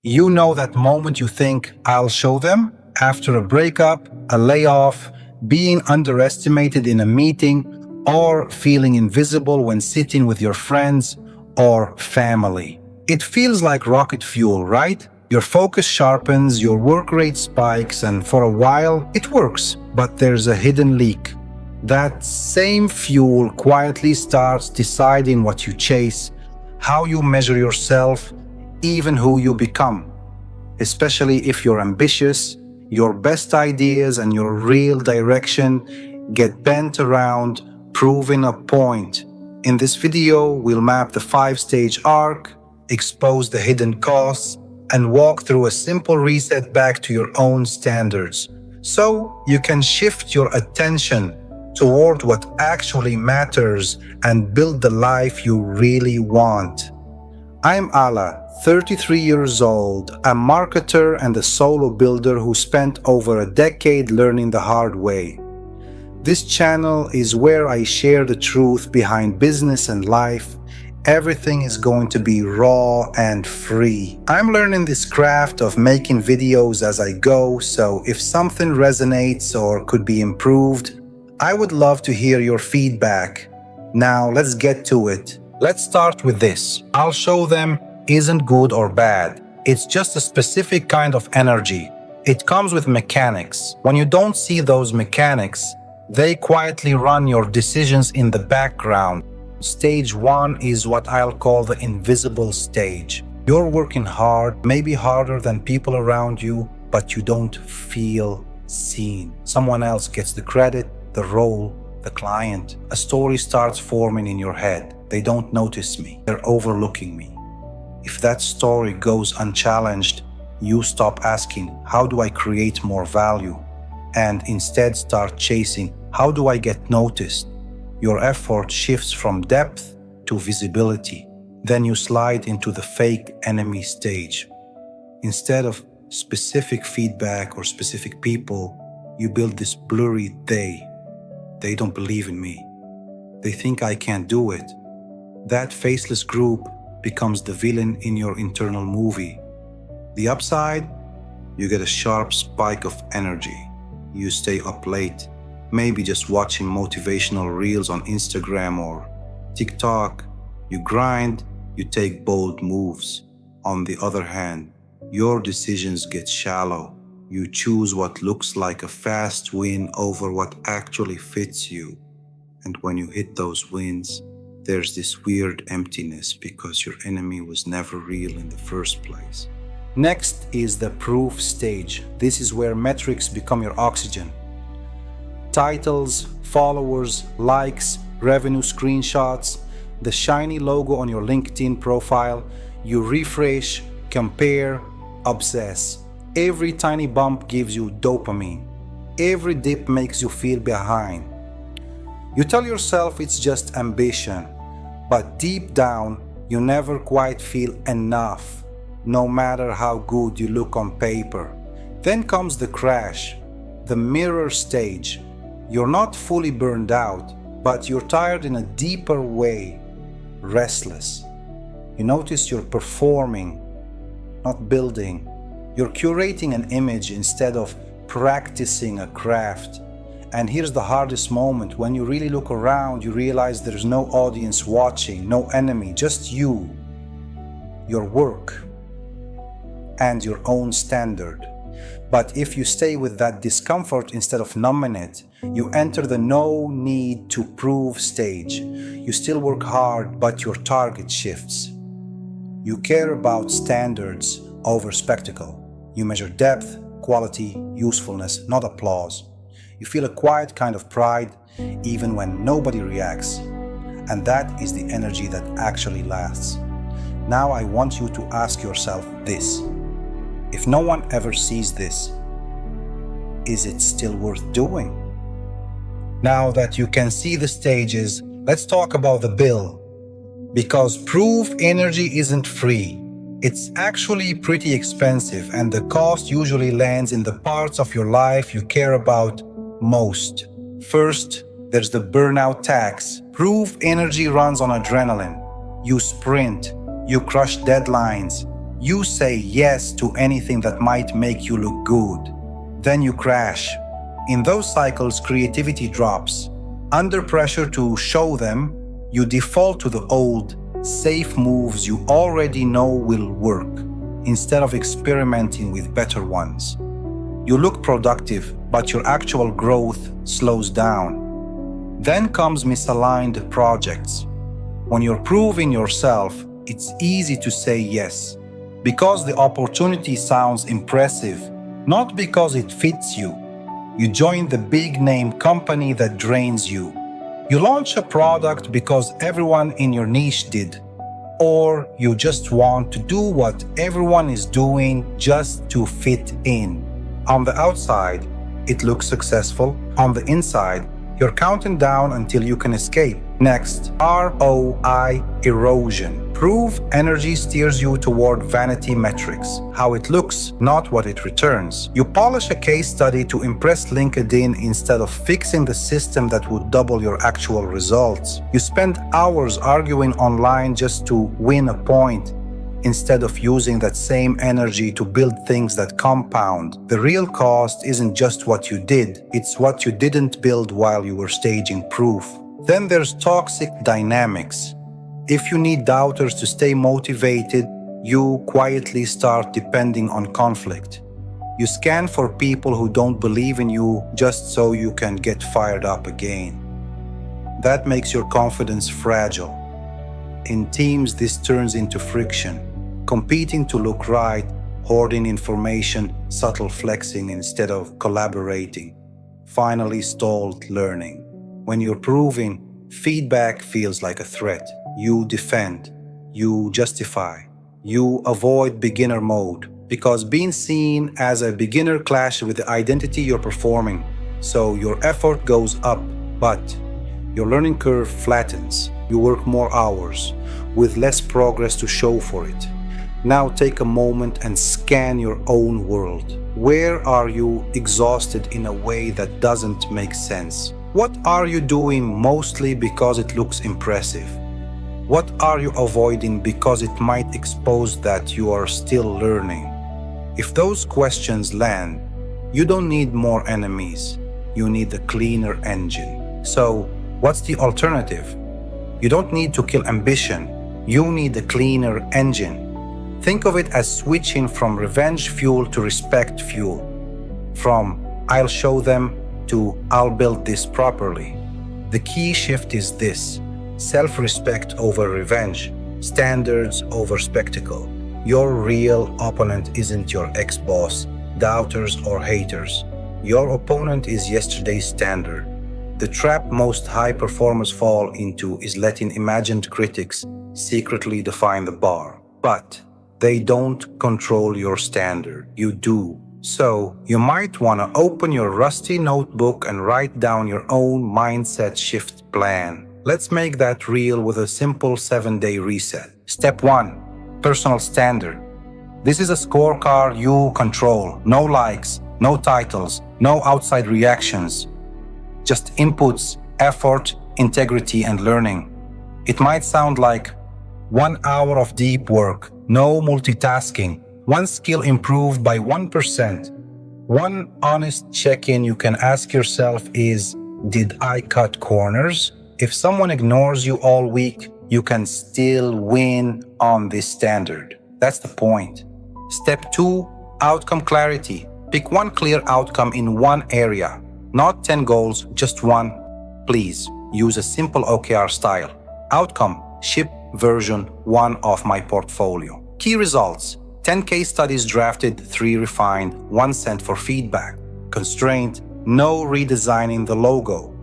You know that moment you think, I'll show them? After a breakup, a layoff, being underestimated in a meeting, or feeling invisible when sitting with your friends or family. It feels like rocket fuel, right? Your focus sharpens, your work rate spikes, and for a while it works. But there's a hidden leak. That same fuel quietly starts deciding what you chase, how you measure yourself, even who you become. Especially if you're ambitious, your best ideas and your real direction get bent around proving a point. In this video, we'll map the 5-stage arc, expose the hidden costs, and walk through a simple reset back to your own standards, so you can shift your attention toward what actually matters and build the life you really want. I'm Ala, 33 years old, a marketer and a solo builder who spent over a decade learning the hard way. This channel is where I share the truth behind business and life. Everything is going to be raw and free. I'm learning this craft of making videos as I go, so if something resonates or could be improved, I would love to hear your feedback. Now let's get to it. Let's start with this. I'll show them isn't good or bad. It's just a specific kind of energy. It comes with mechanics. When you don't see those mechanics, they quietly run your decisions in the background. Stage 1 is what I'll call the invisible stage. You're working hard, maybe harder than people around you, but you don't feel seen. Someone else gets the credit, the role, the client. A story starts forming in your head. They don't notice me. They're overlooking me. If that story goes unchallenged, you stop asking, how do I create more value? And instead start chasing, how do I get noticed? Your effort shifts from depth to visibility. Then you slide into the fake enemy stage. Instead of specific feedback or specific people, you build this blurry they. They don't believe in me. They think I can't do it. That faceless group becomes the villain in your internal movie. The upside? You get a sharp spike of energy. You stay up late, maybe just watching motivational reels on Instagram or TikTok. You grind, you take bold moves. On the other hand, your decisions get shallow. You choose what looks like a fast win over what actually fits you. And when you hit those wins, there's this weird emptiness because your enemy was never real in the first place. Next is the proof stage. This is where metrics become your oxygen. Titles, followers, likes, revenue screenshots, the shiny logo on your LinkedIn profile. You refresh, compare, obsess. Every tiny bump gives you dopamine. Every dip makes you feel behind. You tell yourself it's just ambition, but deep down, you never quite feel enough, no matter how good you look on paper. Then comes the crash, the mirror stage. You're not fully burned out, but you're tired in a deeper way, restless. You notice you're performing, not building. You're curating an image instead of practicing a craft. And here's the hardest moment. When you really look around, you realize there's no audience watching, no enemy, just you, your work, and your own standard. But if you stay with that discomfort instead of numbing it, you enter the no need to prove stage. You still work hard, but your target shifts. You care about standards over spectacle. You measure depth, quality, usefulness, not applause. You feel a quiet kind of pride even when nobody reacts. And that is the energy that actually lasts. Now I want you to ask yourself this. If no one ever sees this, is it still worth doing? Now that you can see the stages, let's talk about the bill. Because proof energy isn't free. It's actually pretty expensive, and the cost usually lands in the parts of your life you care about most. First, there's the burnout tax. Proof energy runs on adrenaline. You sprint, you crush deadlines, You say yes to anything that might make you look good. Then you crash. In those cycles, creativity drops. Under pressure to show them, you default to the old, safe moves you already know will work, instead of experimenting with better ones. You look productive, but your actual growth slows down. Then comes misaligned projects. When you're proving yourself, it's easy to say yes, because the opportunity sounds impressive, not because it fits you. You join the big-name company that drains you. You launch a product because everyone in your niche did. Or you just want to do what everyone is doing just to fit in. On the outside, it looks successful. On the inside, you're counting down until you can escape. Next, ROI erosion. Proof energy steers you toward vanity metrics, how it looks, not what it returns. You polish a case study to impress LinkedIn instead of fixing the system that would double your actual results. You spend hours arguing online just to win a point, instead of using that same energy to build things that compound. The real cost isn't just what you did, it's what you didn't build while you were staging proof. Then there's toxic dynamics. If you need doubters to stay motivated, you quietly start depending on conflict. You scan for people who don't believe in you just so you can get fired up again. That makes your confidence fragile. In teams, this turns into friction. Competing to look right, hoarding information, subtle flexing instead of collaborating. Finally, stalled learning. When you're proving, feedback feels like a threat. You defend, you justify, you avoid beginner mode, because being seen as a beginner clashes with the identity you're performing. So your effort goes up, but your learning curve flattens. You work more hours, with less progress to show for it. Now take a moment and scan your own world. Where are you exhausted in a way that doesn't make sense? What are you doing mostly because it looks impressive? What are you avoiding because it might expose that you are still learning? If those questions land, you don't need more enemies. You need a cleaner engine. So, what's the alternative? You don't need to kill ambition. You need a cleaner engine. Think of it as switching from revenge fuel to respect fuel. From I'll show them to I'll build this properly. The key shift is this: self-respect over revenge, standards over spectacle. Your real opponent isn't your ex-boss, doubters, or haters. Your opponent is yesterday's standard. The trap most high performers fall into is letting imagined critics secretly define the bar. But they don't control your standard. You do. So, you might want to open your rusty notebook and write down your own mindset shift plan. Let's make that real with a simple 7-day reset. Step 1. Personal standard. This is a scorecard you control. No likes, no titles, no outside reactions. Just inputs, effort, integrity, and learning. It might sound like 1 hour of deep work, no multitasking, one skill improved by 1%. One honest check-in you can ask yourself is, did I cut corners? If someone ignores you all week, you can still win on this standard. That's the point. Step 2, outcome clarity. Pick one clear outcome in one area. Not 10 goals, just one. Please use a simple OKR style. Outcome, ship version 1 of my portfolio. Key results, 10 case studies drafted, 3 refined, 1 sent for feedback. Constraint, no redesigning the logo.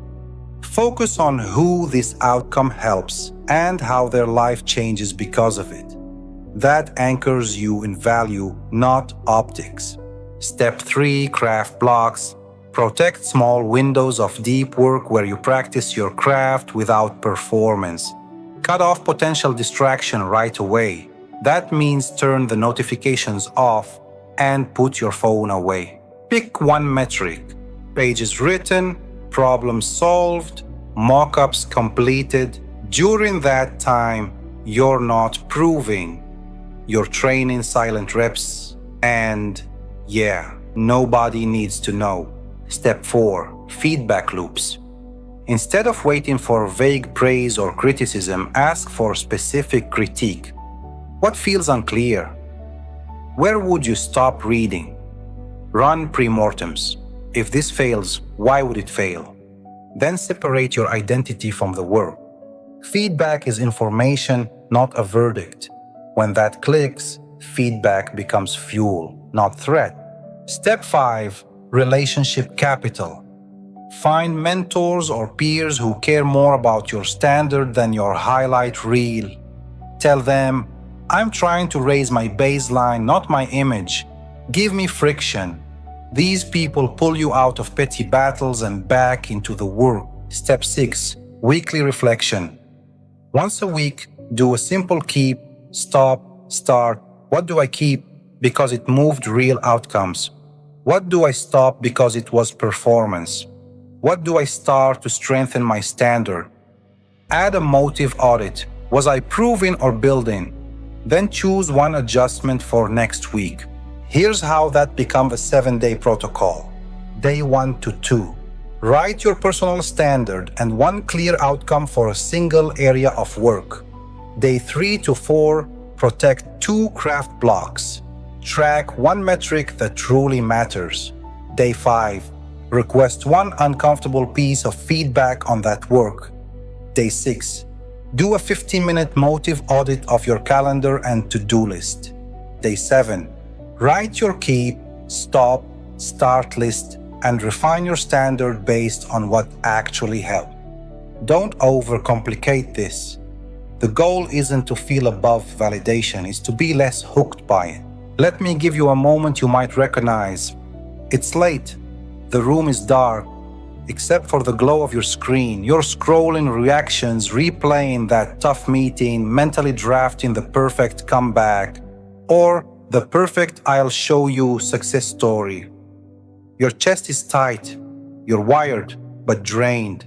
Focus on who this outcome helps and how their life changes because of it. That anchors you in value, not optics. Step 3, craft blocks. Protect small windows of deep work where you practice your craft without performance. Cut off potential distraction right away. That means turn the notifications off and put your phone away. Pick one metric: pages written, problems solved, mock-ups completed. During that time, you're not proving. you're training silent reps, and yeah, nobody needs to know. Step 4. Feedback loops. Instead of waiting for vague praise or criticism, ask for specific critique. What feels unclear? Where would you stop reading? Run pre-mortems. If this fails, why would it fail? Then separate your identity from the work. Feedback is information, not a verdict. When that clicks, feedback becomes fuel, not threat. Step 5. Relationship capital. Find mentors or peers who care more about your standard than your highlight reel. Tell them, I'm trying to raise my baseline, not my image. Give me friction. These people pull you out of petty battles and back into the work. Step 6. Weekly reflection. Once a week, do a simple keep, stop, start. What do I keep because it moved real outcomes? What do I stop because it was performance? What do I start to strengthen my standard? Add a motive audit. Was I proving or building? Then choose one adjustment for next week. Here's how that becomes a 7-day protocol. Day 1 to 2. Write your personal standard and one clear outcome for a single area of work. Day 3 to 4. Protect 2 craft blocks. Track one metric that truly matters. Day 5. Request one uncomfortable piece of feedback on that work. Day 6. Do a 15-minute motive audit of your calendar and to-do list. Day 7. Write your keep, stop, start list and refine your standard based on what actually helped. Don't overcomplicate this. The goal isn't to feel above validation, it's to be less hooked by it. Let me give you a moment you might recognize. It's late. The room is dark. Except for the glow of your screen, you're scrolling reactions, replaying that tough meeting, mentally drafting the perfect comeback, or the perfect I'll show you success story. Your chest is tight, you're wired, but drained.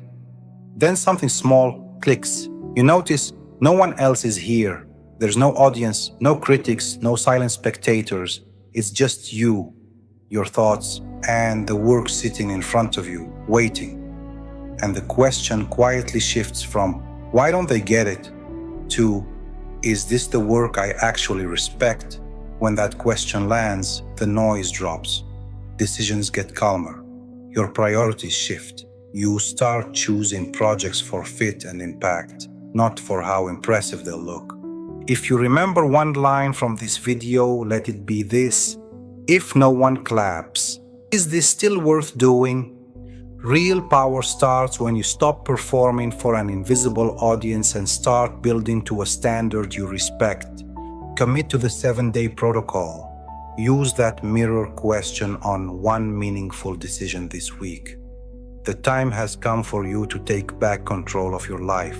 Then something small clicks. You notice no one else is here. There's no audience, no critics, no silent spectators. It's just you, your thoughts, and the work sitting in front of you, waiting. And the question quietly shifts from, why don't they get it? To, is this the work I actually respect? When that question lands, the noise drops. Decisions get calmer. Your priorities shift. You start choosing projects for fit and impact, not for how impressive they'll look. If you remember one line from this video, let it be this: if no one claps, is this still worth doing? Real power starts when you stop performing for an invisible audience and start building to a standard you respect. Commit to the 7-day protocol. Use that mirror question on one meaningful decision this week. The time has come for you to take back control of your life.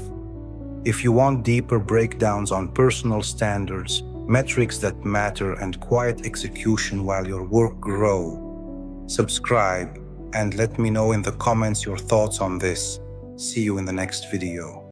If you want deeper breakdowns on personal standards, metrics that matter, and quiet execution while your work grows, subscribe and let me know in the comments your thoughts on this. See you in the next video.